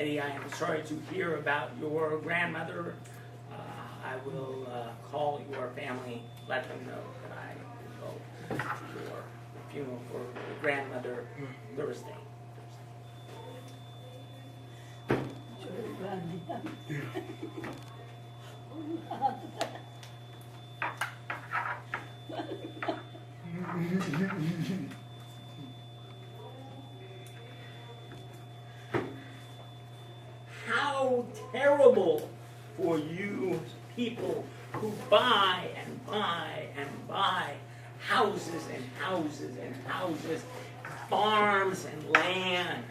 Eddie, I am sorry to hear about your grandmother. I will call your family, let them know that I will go to your funeral for your grandmother Thursday. How terrible for you people who buy and buy and buy houses and houses and houses, farms and land.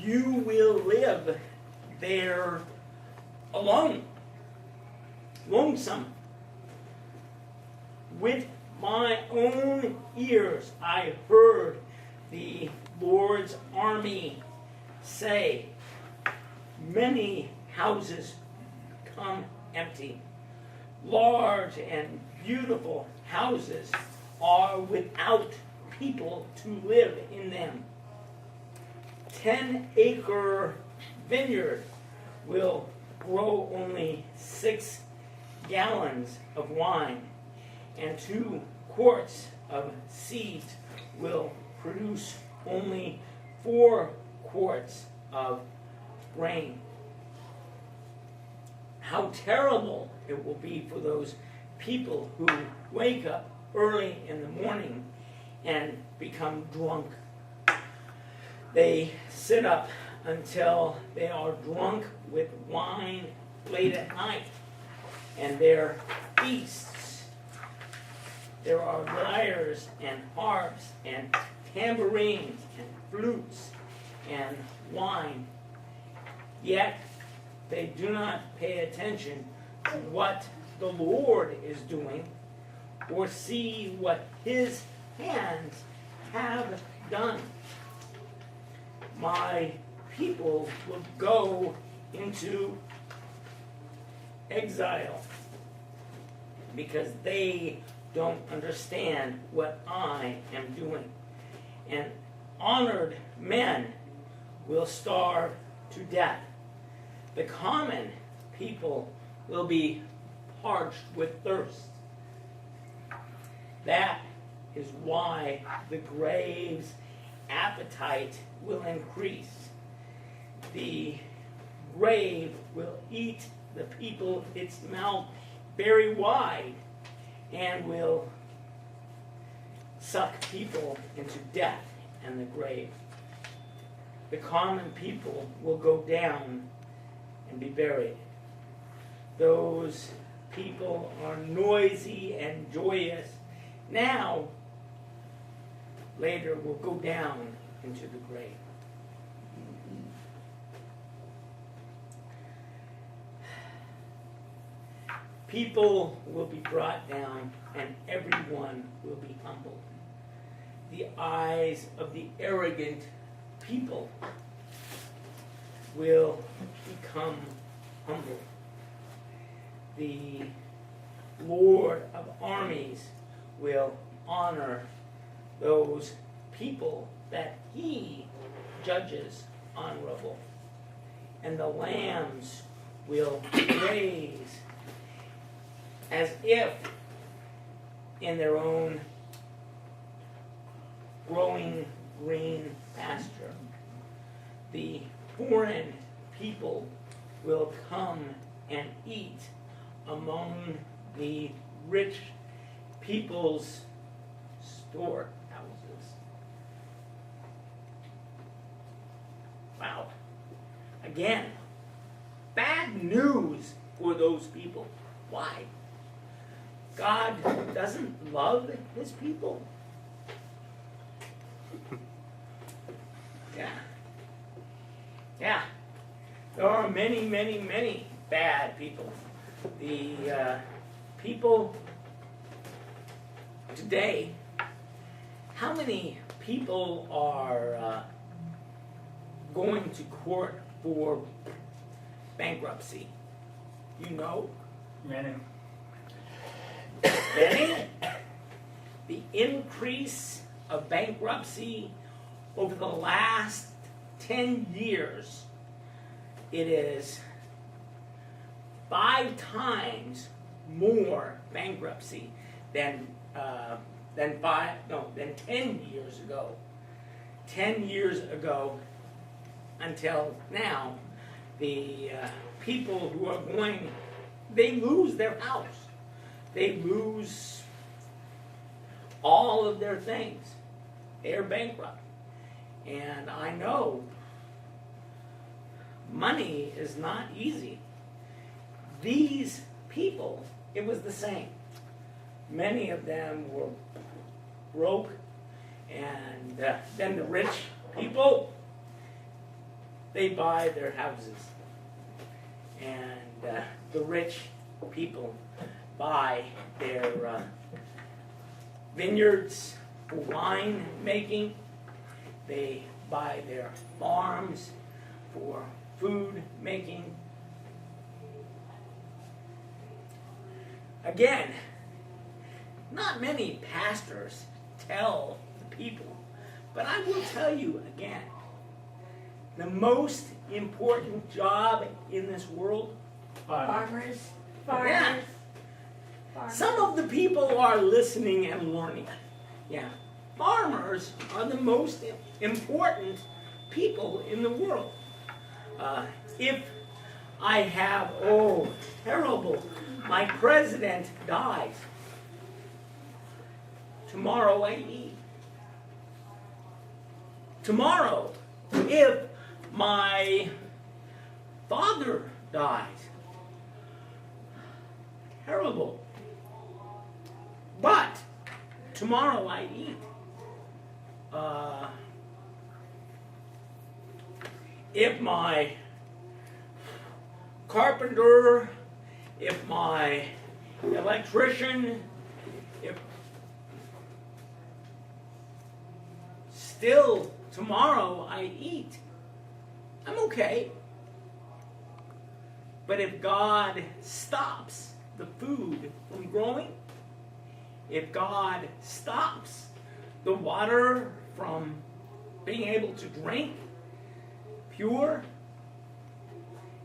You will live there alone, lonesome. With my own ears, I heard the Lord's army say, many houses come empty. Large and beautiful houses are without people to live in them. 10-acre vineyard will grow only 6 gallons of wine, and 2 quarts of seeds will produce only 4 quarts of grain. How terrible it will be for those people who wake up early in the morning and become drunk. They sit up until they are drunk with wine late at night, and their feasts. There are lyres and harps and tambourines and flutes and wine. Yet they do not pay attention to what the Lord is doing or see what his hands have done. My people will go into exile because they don't understand what I am doing. And honored men will starve to death. The common people will be parched with thirst. That is why the grave's appetite will increase. The grave will eat the people its mouth very wide and will suck people into death and the grave. The common people will go down and be buried. Those people are noisy and joyous now, later will go down into the grave. People will be brought down and everyone will be humbled. The eyes of the arrogant people will become humble. The Lord of armies will honor those people that he judges honorable. And the lambs will graze as if in their own growing green pasture. The foreign people will come and eat among the rich people's storehouses. Wow. Again, bad news for those people. Why? God doesn't love his people. Yeah. There are many, many, many bad people. The people today, how many people are going to court for bankruptcy? You know? Many. Many? The increase of bankruptcy over the last 10 years it is 5 times more bankruptcy than 10 years ago. 10 years ago until now, the people who are going, they lose their house. They lose all of their things. They're bankrupt. And I know money is not easy. These people, it was the same. Many of them were broke, and then the rich people, they buy their houses. And the rich people buy their vineyards for wine making. They buy their farms for food making. Again, not many pastors tell the people, but I will tell you again, the most important job in this world, Farmers. Yeah. Some of the people are listening and learning. Yeah. Farmers are the most important people in the world. If I have, terrible, my president dies, tomorrow I eat. Tomorrow, if my father dies, terrible. But tomorrow I eat. If my carpenter, if my electrician, if still tomorrow I eat, I'm okay. But if God stops the food from growing, if God stops the water from being able to drink pure,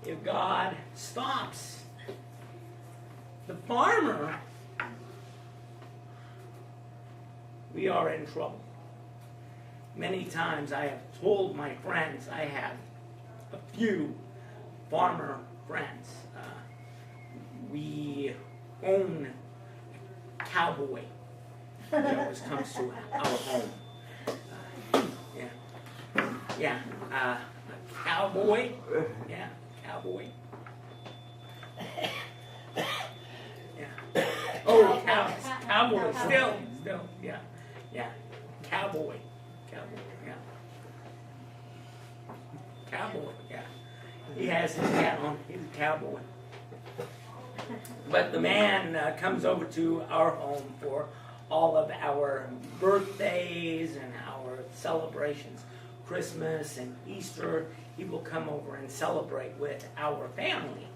if God stops the farmer, we are in trouble. Many times I have told my friends, I have a few farmer friends. We own cowboy. He always comes to our home. A cowboy. Yeah, cowboy. Yeah. Oh, cowboy. Still, yeah. Cowboy. Yeah. Cowboy. Yeah. He has his hat on. He's a cowboy. But the man comes over to our home for all of our birthdays and our celebrations, Christmas and Easter. He will come over and celebrate with our family.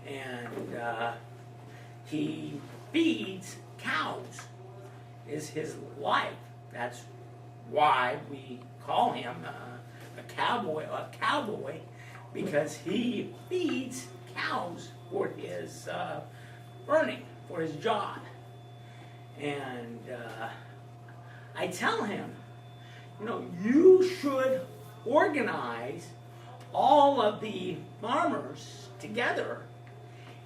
And he feeds cows, is his life. That's why we call him a cowboy, because he feeds cows for his earning, for his job. And I tell him, you should organize all of the farmers together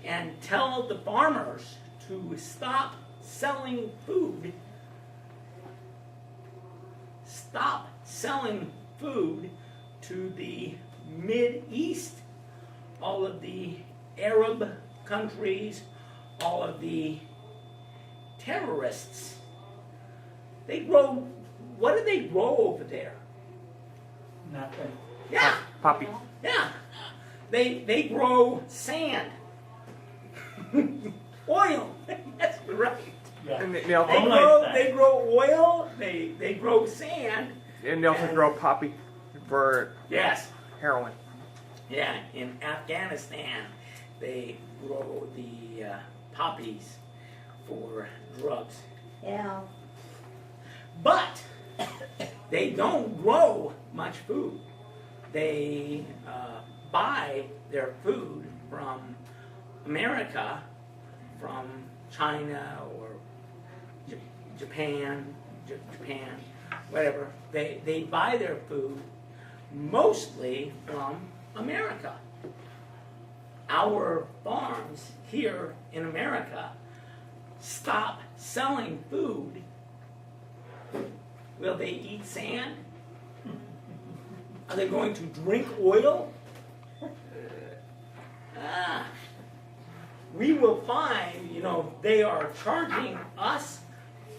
and tell the farmers to stop selling food. Stop selling food to the Mid-East, all of the Arab countries, all of the terrorists. They grow, what do they grow over there? Nothing. Yeah. Poppy. Yeah. They grow sand. Oil. That's right. Yeah. And they They also, grow oil, they grow sand. and they also grow poppy for Yes. heroin. Yeah, in Afghanistan, they grow the poppies for drugs. Yeah. But they don't grow much food. They buy their food from America, from China or Japan, whatever. They buy their food mostly from America. Our farms here in America stop selling food. Will they eat sand? Are they going to drink oil? We will find, they are charging us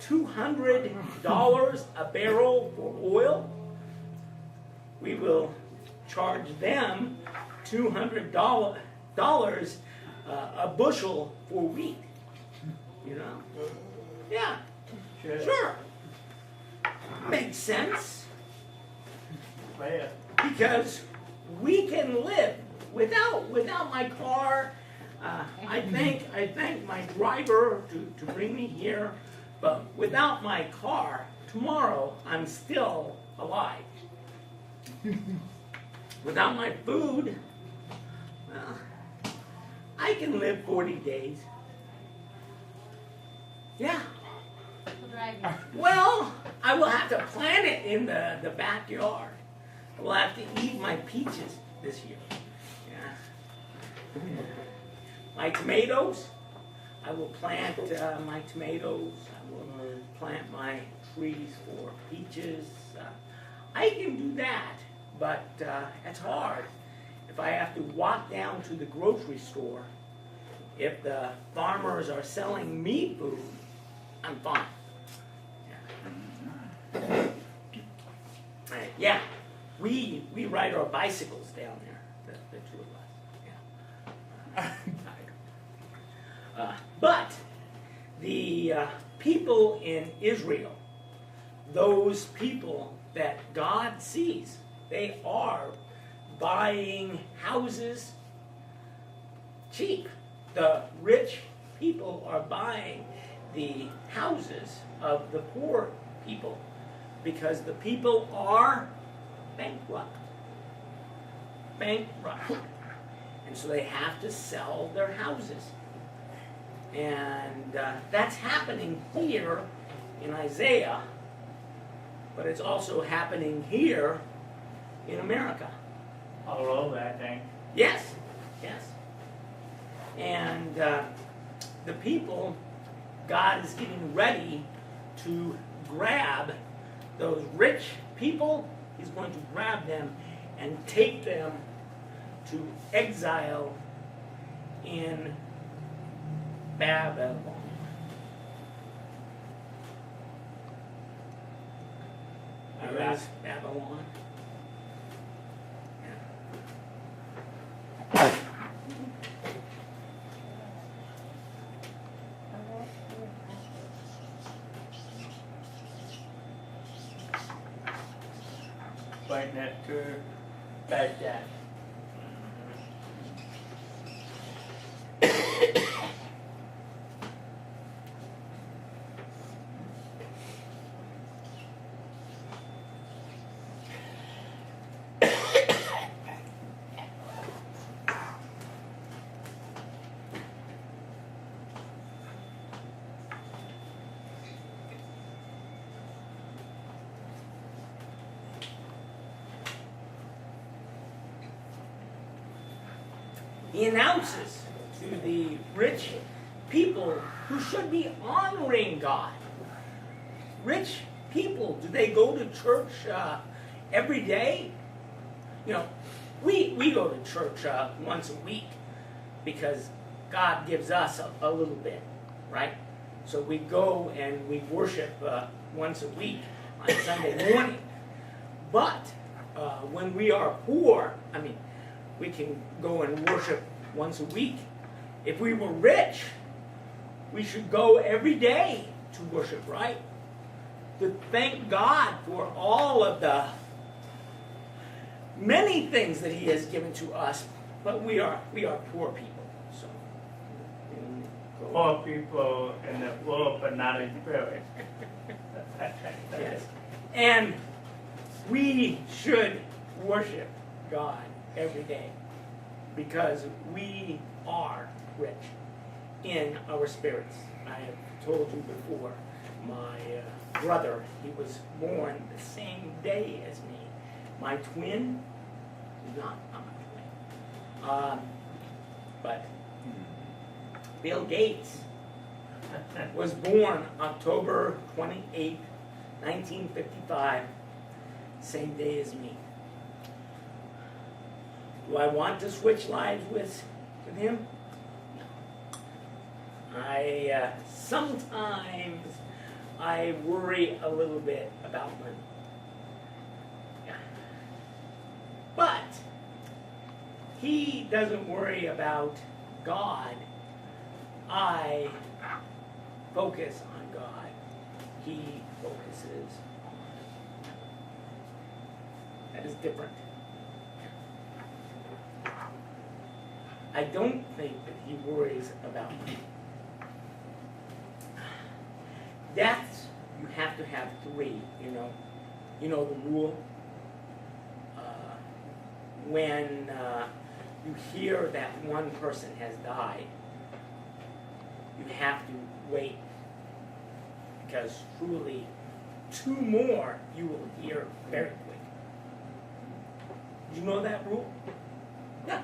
$200 a barrel for oil. We will charge them $200 a bushel for wheat. Yeah, sure. Makes sense. Because we can live without my car. I thank my driver to bring me here, but without my car, tomorrow I'm still alive. Without my food, well, I can live 40 days. Yeah. Well, I will have to plant it in the backyard. I will have to eat my peaches this year. Yeah. My tomatoes, I will plant my tomatoes. I will plant my trees for peaches. I can do that, but it's hard. If I have to walk down to the grocery store, if the farmers are selling me food, I'm fine. Yeah, we ride our bicycles down there, the two of us. Yeah. But the people in Israel, those people that God sees, they are buying houses cheap. The rich people are buying the houses of the poor people because the people are bankrupt. And so they have to sell their houses. And that's happening here in Isaiah, but it's also happening here in America. All over, I think. Yes. And the people, God is getting ready to grab those rich people. He's going to grab them and take them to exile in Babylon. That's Babylon. Right next to Baghdad. He announces to the rich people who should be honoring God. Rich people, do they go to church every day? We go to church once a week because God gives us a little bit, right? So we go and we worship once a week on Sunday morning. But when we are poor, we can go and worship once a week. If we were rich, we should go every day to worship, right? To thank God for all of the many things that He has given to us, but we are poor people. So Poor people in the world, but not in spirit. yes. And we should worship God every day. because we are rich in our spirits. I have told you before, my brother, he was born the same day as me. My twin, not my twin. But Bill Gates was born October 28, 1955, same day as me. Do I want to switch lives with him? No. Sometimes I worry a little bit about money. Yeah. But he doesn't worry about God. I focus on God. He focuses on money. That is different. I don't think that he worries about money. Deaths, you have to have 3, you know. You know the rule? When you hear that one person has died, you have to wait, because truly 2 more you will hear very quick. Do you know that rule? Yeah.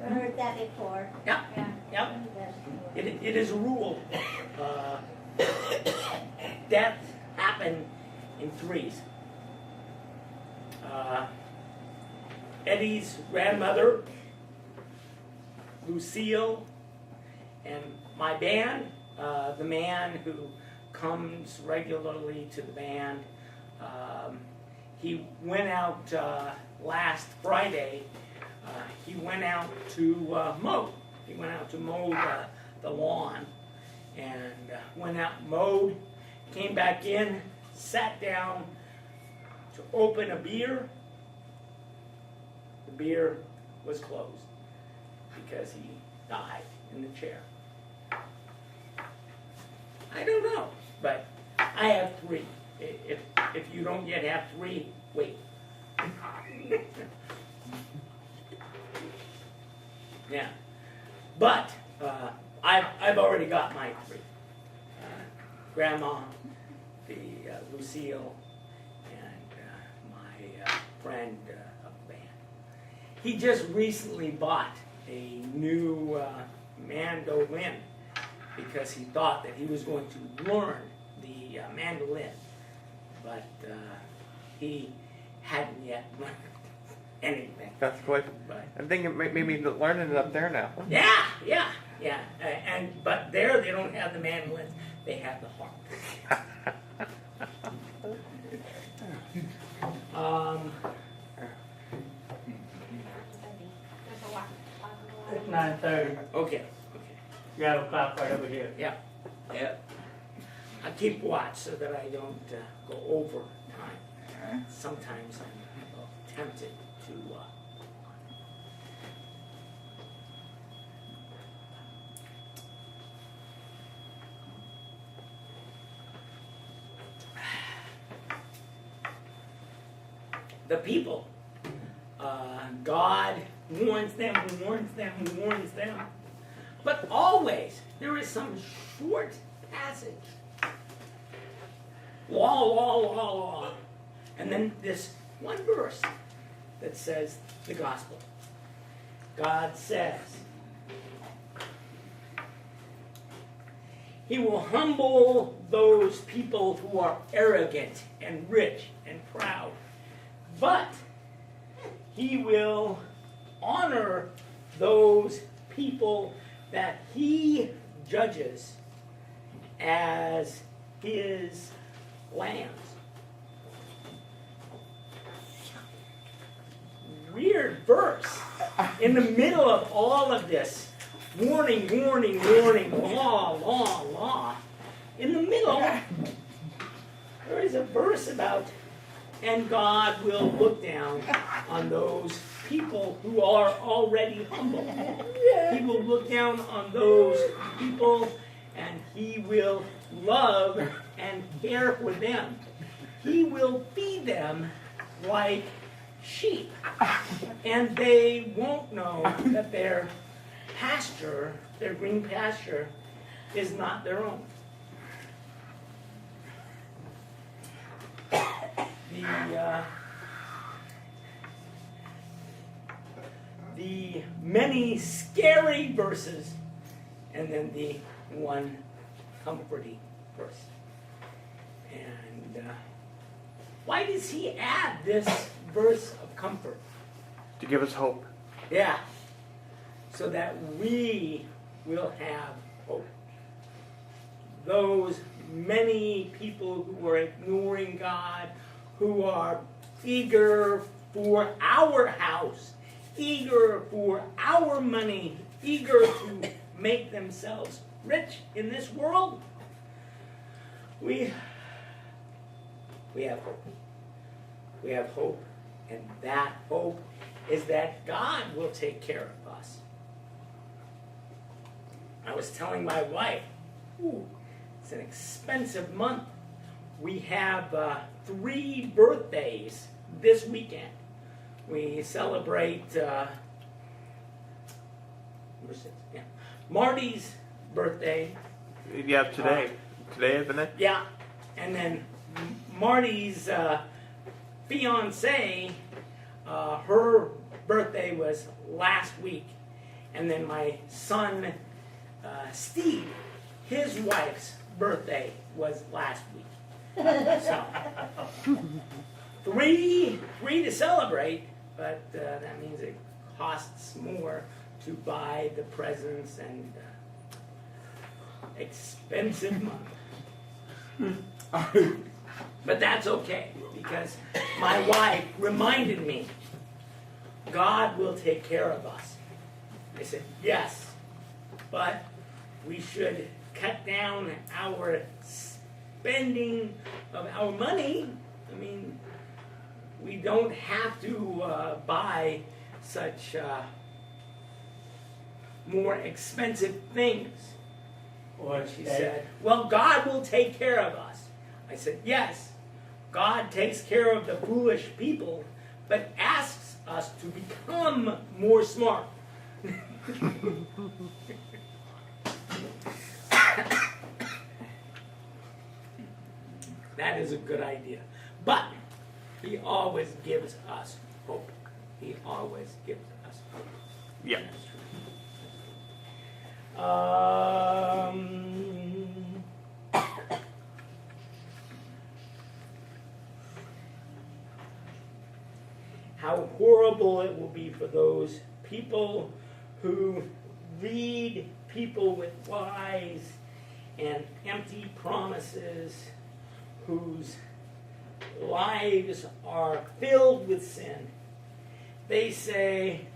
I heard that before. Yeah. Yeah. Yeah. I heard that before. It is a rule. Death happen in 3s. Eddie's grandmother, Lucille, and my band, the man who comes regularly to the band, he went out last Friday. He went out to mow. He went out to mow the lawn, and went out and mowed, came back in, sat down to open a beer. The beer was closed because he died in the chair. I don't know, but I have 3. If you don't yet have 3, wait. Yeah, but I've already got my 3. Grandma, the Lucille, and my friend of the band. He just recently bought a new mandolin because he thought that he was going to learn the mandolin, but he hadn't yet learned anything. That's good. But I'm thinking maybe learning it up there now. yeah. But there they don't have the mandolins; they have the harp. It's 9:30. Okay. You have a clock right over here. Yeah. I keep watch so that I don't go over time. Sometimes I'm tempted to. The people, God warns them, warns them. But always there is some short passage. Law. And then this one verse that says the gospel. God says, He will humble those people who are arrogant and rich and proud. But He will honor those people that He judges as His lambs. Weird verse. In the middle of all of this, warning, law. In the middle, there is a verse about, and God will look down on those people who are already humble. He will look down on those people and He will love and care for them. He will feed them like sheep. And they won't know that their pasture, their green pasture, is not their own. The many scary verses, and then the one comforting verse. And why does he add this verse of comfort? To give us hope. Yeah, so that we will have hope. Those many people who are ignoring God, who are eager for our house, eager for our money, eager to make themselves rich in this world, we have hope. We have hope, and that hope is that God will take care of us. I was telling my wife, it's an expensive month. We have 3 birthdays this weekend. We celebrate Marty's birthday. Yeah, today. Today, isn't it? Yeah, and then Marty's fiance, her birthday was last week. And then my son, Steve, his wife's birthday was last week. So, three to celebrate, but that means it costs more to buy the presents and expensive month. But that's okay, because my wife reminded me, God will take care of us. I said, yes, but we should cut down our spending of our money. I mean, we don't have to buy such more expensive things. What She said, well, God will take care of us. I said, yes, God takes care of the foolish people, but asks us to become more smart. That is a good idea. But he always gives us hope. He always gives us hope. Yeah. How horrible it will be for those people who read people with lies and empty promises, whose lives are filled with sin. They say,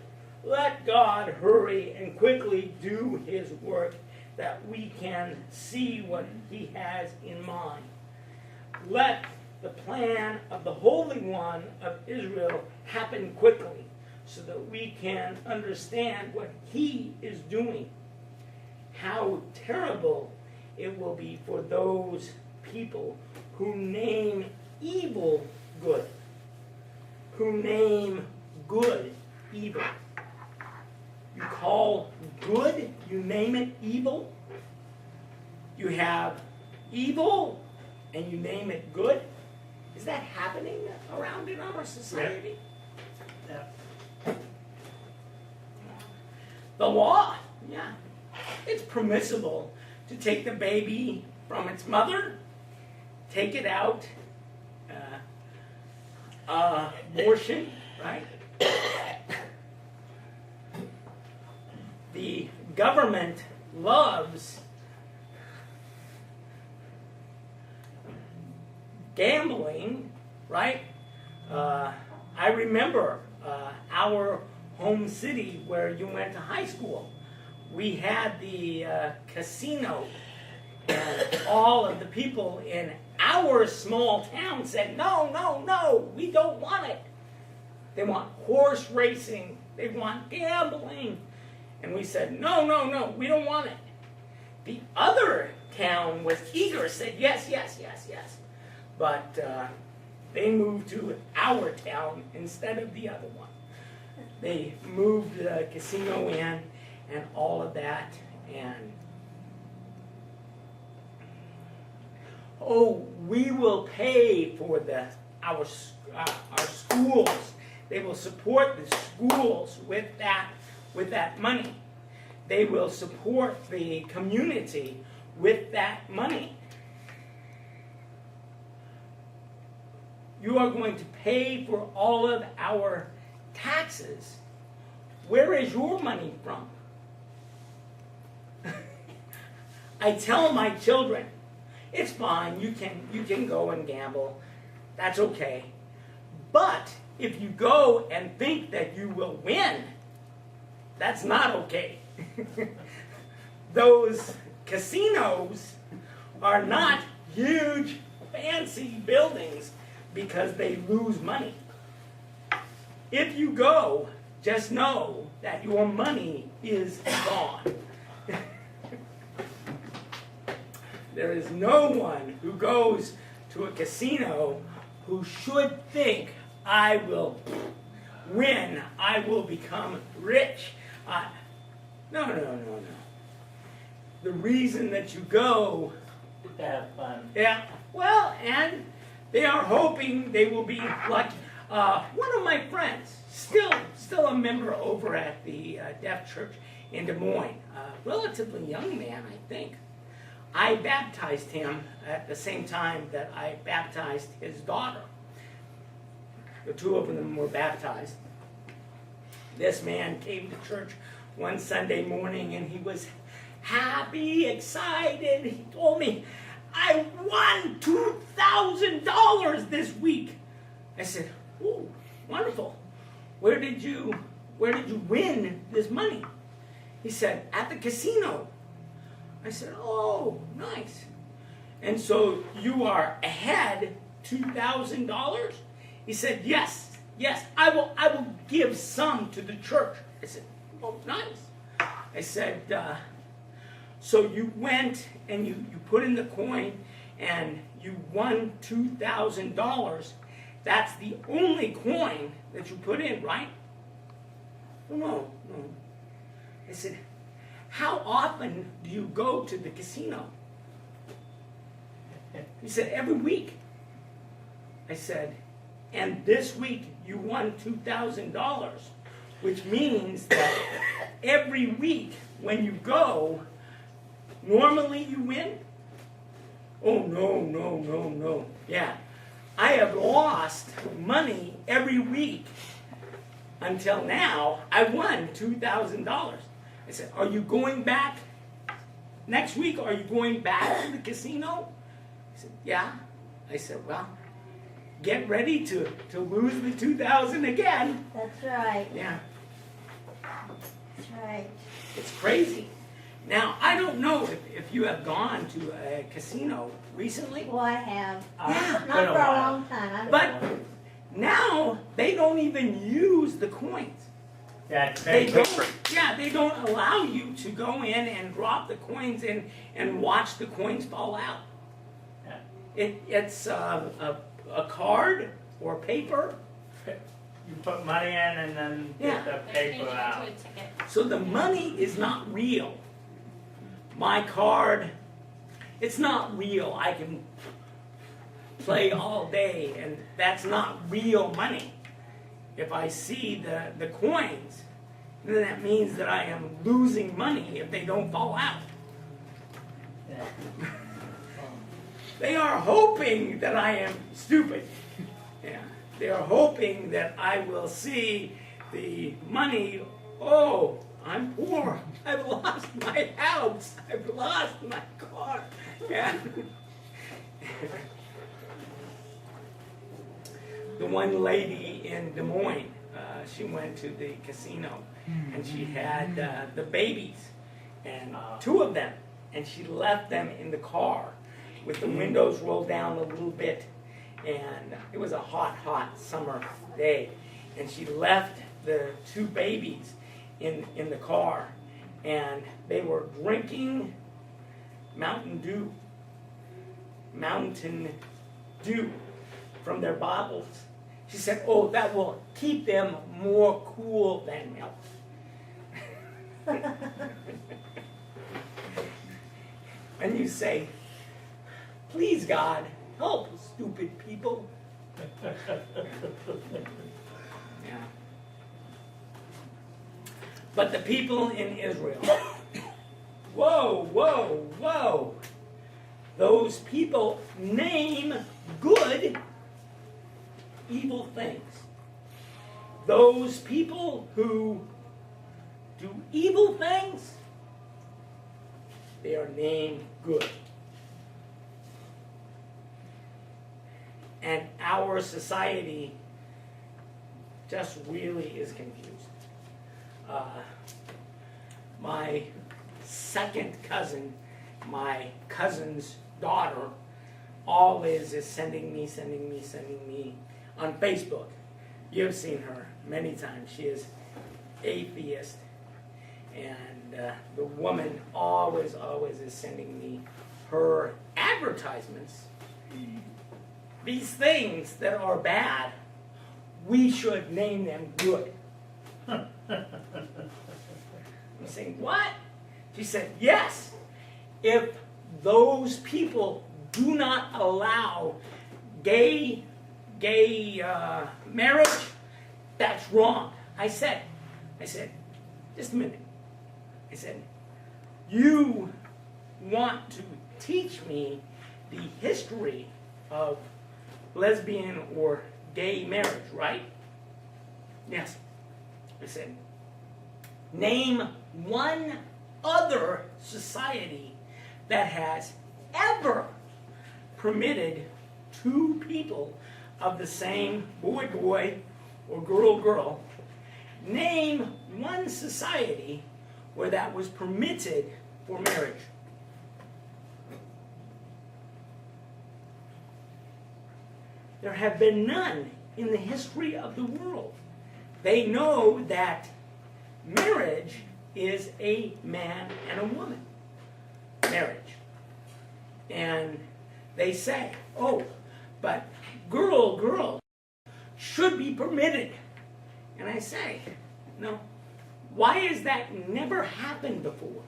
let God hurry and quickly do his work, that we can see what he has in mind. Let the plan of the Holy One of Israel happen quickly, so that we can understand what he is doing. How terrible it will be for those people who name evil good, who name good evil. You call good, you name it evil. You have evil and you name it good. Is that happening around in our society? Yeah. The law, yeah. It's permissible to take the baby from its mother, take it out, abortion, right? The government loves gambling, right? I remember our home city where you went to high school. We had the casino, and all of the people in our small town said, no, no, no, we don't want it. They want horse racing. They want gambling. And we said, no, no, no, we don't want it. The other town was eager, said, yes, yes, yes, yes. But they moved to our town instead of the other one. they moved the casino in and all of that, and oh, we will pay for our schools. They will support the schools with that money. They will support the community with that money. You are going to pay for all of our taxes. Where is your money from? I tell my children, it's fine, you can go and gamble. That's okay. But if you go and think that you will win, that's not okay. Those casinos are not huge, fancy buildings because they lose money. If you go, just know that your money is gone. There is no one who goes to a casino who should think, I will win, I will become rich. No. The reason that you go, To have fun. yeah, well, and they are hoping they will be lucky. One of my friends, still a member over at the Deaf Church in Des Moines, a relatively young man, I think. I baptized him at the same time that I baptized his daughter. The two of them were baptized. This man came to church one Sunday morning and he was happy, excited. He told me, I won $2,000 this week. I said, oh, wonderful. Where did you win this money? He said, at the casino. I said, oh, nice. And so you are ahead $2,000? He said, yes, I will give some to the church. I said, oh, nice. I said, so you went and you put in the coin and you won $2,000. That's the only coin that you put in, right? No. I said, how often do you go to the casino? He said, every week. I said, and this week you won $2,000, which means that every week when you go, normally you win? Oh, no. Yeah. I have lost money every week until now. I won $2,000. I said, are you going back next week? Are you going back to the casino? He said, yeah. I said, well, get ready to lose the $2,000 again. That's right. Yeah. That's right. It's crazy. Now, I don't know if you have gone to a casino recently, Well, I have. Yeah. Not for a long time. but now they don't even use the coins. Yeah, it's They very don't, they don't allow you to go in and drop the coins in and watch the coins fall out. Yeah. It's a card or paper. You put money in and then Yeah. get the paper out. So the money is not real. My card, it's not real. I can play all day and that's not real money. If I see the coins, then that means that I am losing money if they don't fall out. Yeah. They are hoping that I am stupid. Yeah. They are hoping that I will see the money. Oh, I'm poor. I've lost my house. I've lost my car. Yeah. The one lady in Des Moines, she went to the casino and she had the babies, and two of them, and she left them in the car with the windows rolled down a little bit, and it was a hot summer day, and she left the two babies in the car, and they were drinking Mountain Dew from their bottles. She said, oh, that will keep them more cool than milk. And you say, please God, help stupid people. Yeah. But the people in Israel, whoa, whoa, whoa. Those people name good evil things. Those people who do evil things, they are named good. And our society just really is confused. My second cousin, my cousin's daughter, always is sending me on Facebook. You've seen her many times. She is atheist. And the woman always is sending me her advertisements. These things that are bad, we should name them good. I'm saying, what? She said, yes. If those people do not allow gay marriage, that's wrong. I said, just a minute. I said, you want to teach me the history of lesbian or gay marriage, right? Yes. I said, name one other society that has ever permitted two people of the same boy or girl. Name one society where that was permitted for marriage. There have been none in the history of the world. They know that marriage is a man and a woman marriage. And they say, oh, but girl should be permitted. And I say, no. Why has that never happened before?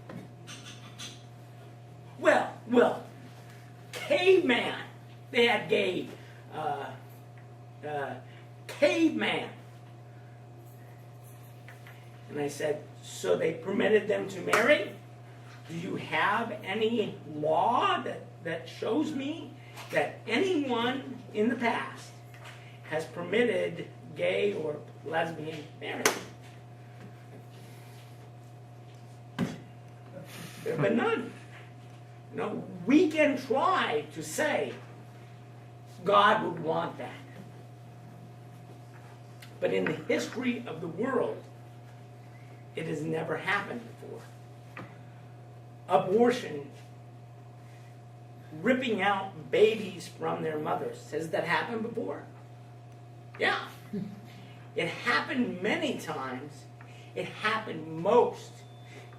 Well, caveman. They had gay, caveman. And I said, so they permitted them to marry? Do you have any law that shows me that anyone in the past has permitted gay or lesbian marriage? There have been none. No, we can try to say God would want that. But in the history of the world, it has never happened before. Abortion, ripping out babies from their mothers, has that happened before? Yeah. It happened many times. It happened most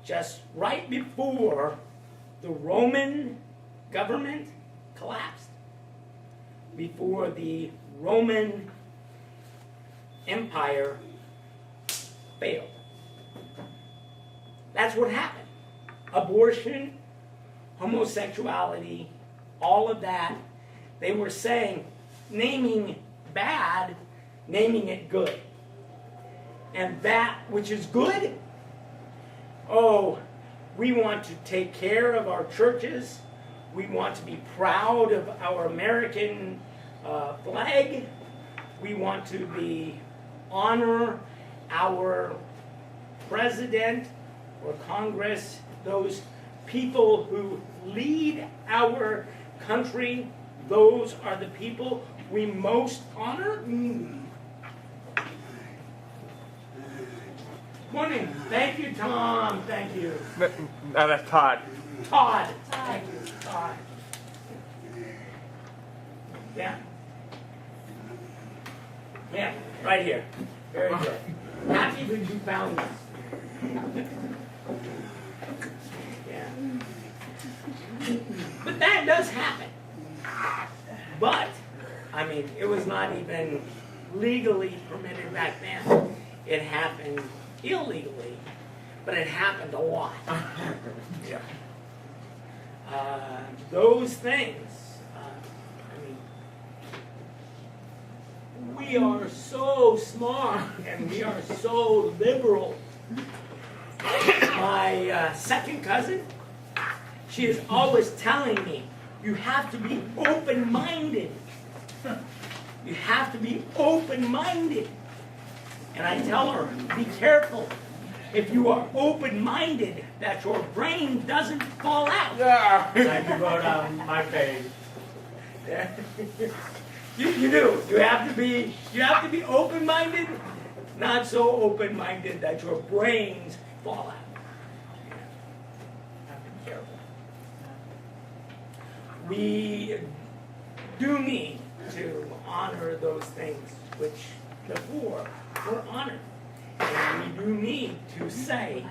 just right before the Roman government collapsed, before the Roman Empire failed. That's what happened. Abortion, homosexuality, all of that. They were saying, naming bad, naming it good. And that which is good, oh, we want to take care of our churches. We want to be proud of our American flag. We want to honor our president or Congress, those people who lead our country. Those are the people we most honor. Morning. Thank you, Tom. Thank you. No, that's Todd. Todd. Thank you, Todd. Yeah. Yeah, right here. Very good. Happy that you found this. Yeah. But that does happen. But, I mean, it was not even legally permitted back then. It happened illegally, but it happened a lot. Yeah. Those things, we are so smart and we are so liberal. My second cousin, she is always telling me, you have to be open-minded. You have to be open-minded. And I tell her, be careful. If you are open-minded, that your brain doesn't fall out. Time to go down my page. You do. You have to be open-minded, not so open-minded that your brains fall out. Have to be careful. We do need to honor those things which before were honored. And we do need to say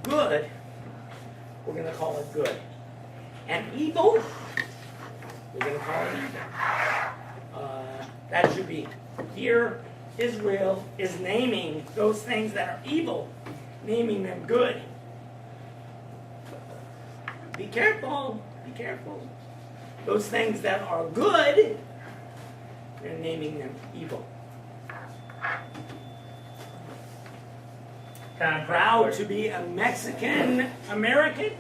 good, we're going to call it good. And evil, we're going to call it evil. That should be, here Israel is naming those things that are evil, naming them good. Be careful, be careful. Those things that are good, they're naming them evil. Kind of Proud to be a Mexican American.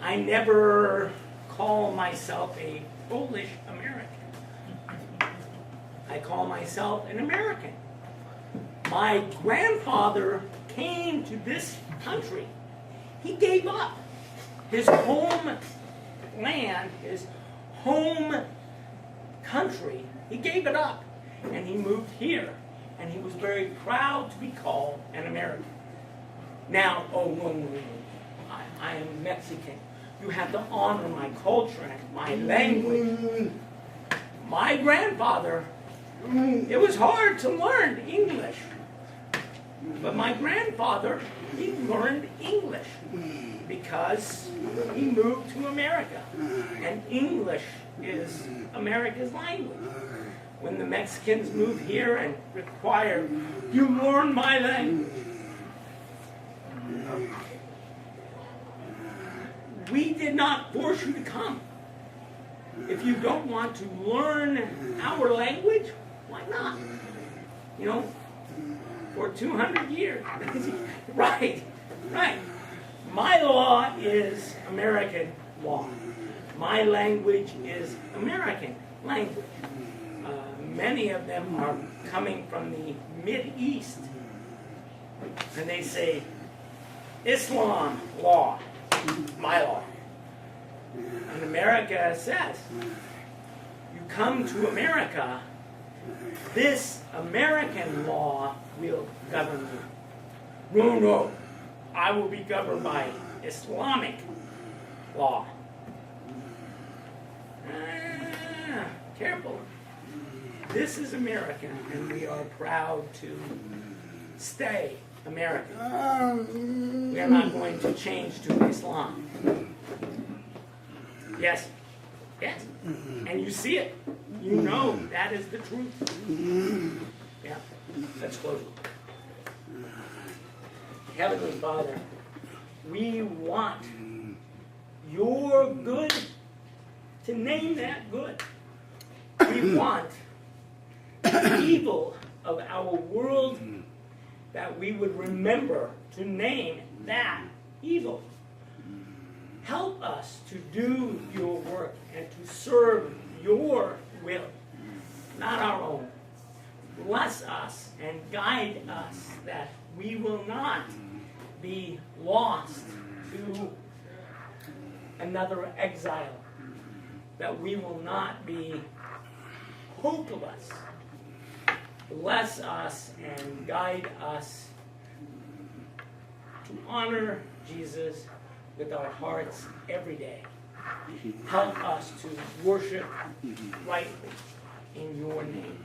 I never call myself a Polish American. I call myself an American. My grandfather came to this country. He gave up his home land, his home country. He gave it up and he moved here. And he was very proud to be called an American. Now, no. I am Mexican. You have to honor my culture and my language. My grandfather, it was hard to learn English. But my grandfather, he learned English because he moved to America. And English is America's language. When the Mexicans move here and require, you learn my language. We did not force you to come. If you don't want to learn our language, why not? You know, for 200 years. Right. My law is American law. My language is American language. Many of them are coming from the Mid-East. And they say, Islam law, my law. And America says, you come to America, this American law will govern you. No, I will be governed by Islamic law. Careful. This is America, and we are proud to stay American. We are not going to change to Islam. Yes. And you see it. You know that is the truth. Yeah. Let's close. Heavenly Father, we want your good to name that good. We want the evil of our world that we would remember to name that evil. Help us to do your work and to serve your will, not our own. Bless us and guide us that we will not be lost to another exile, that we will not be hopeless. Bless us and guide us to honor Jesus with our hearts every day. Help us to worship rightly in your name.